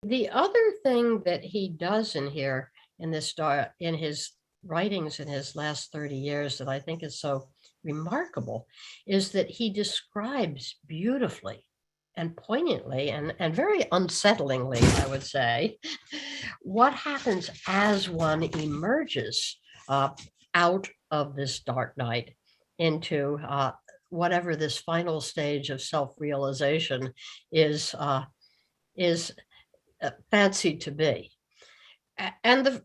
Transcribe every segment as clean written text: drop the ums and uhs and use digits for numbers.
The other thing that he does in here in in his writings in his last 30 years that I think is so remarkable is that he describes beautifully and poignantly and very unsettlingly, I would say, what happens as one emerges uh, out of this dark night into whatever this final stage of self-realization is is fancied to be. And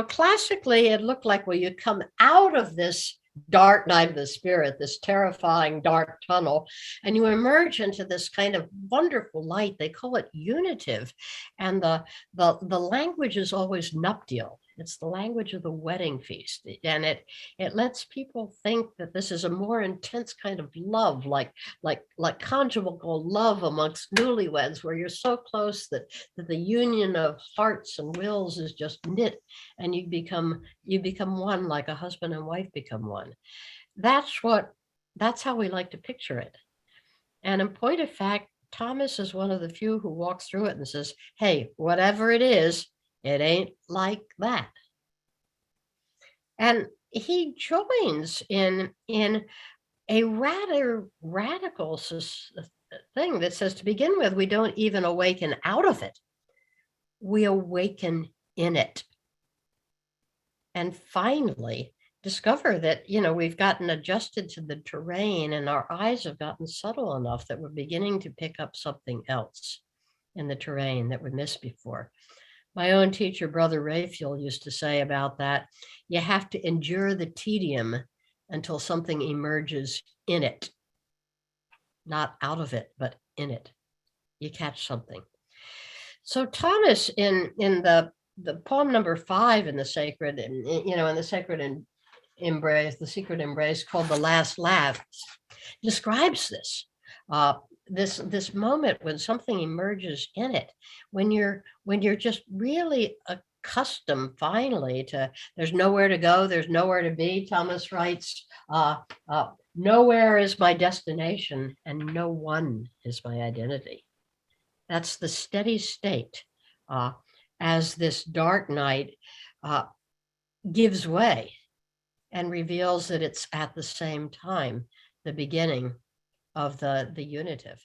classically, it looked like, well, you come out of this dark night of the spirit, this terrifying dark tunnel, and you emerge into this kind of wonderful light. They call it unitive, and the language is always nuptial. It's the language of the wedding feast, and it lets people think that this is a more intense kind of love, like conjugal love amongst newlyweds, where you're so close that the union of hearts and wills is just knit, and you become one, like a husband and wife become one. That's how we like to picture it. And in point of fact, Thomas is one of the few who walks through it and says, hey, whatever it is, it ain't like that. And he joins in a rather radical thing that says, to begin with, we don't even awaken out of it. We awaken in it. And finally discover that, we've gotten adjusted to the terrain and our eyes have gotten subtle enough that we're beginning to pick up something else in the terrain that we missed before. My own teacher, Brother Raphael, used to say about that, you have to endure the tedium until something emerges in it. Not out of it, but in it. You catch something. So Thomas, in the poem number 5 in the sacred, in the sacred embrace, the secret embrace, called The Last Laugh, describes this. This moment when something emerges in it, when you're just really accustomed finally to, there's nowhere to go, there's nowhere to be. Thomas writes, nowhere is my destination and no one is my identity. That's the steady state as this dark night gives way and reveals that it's at the same time the beginning of the unitive.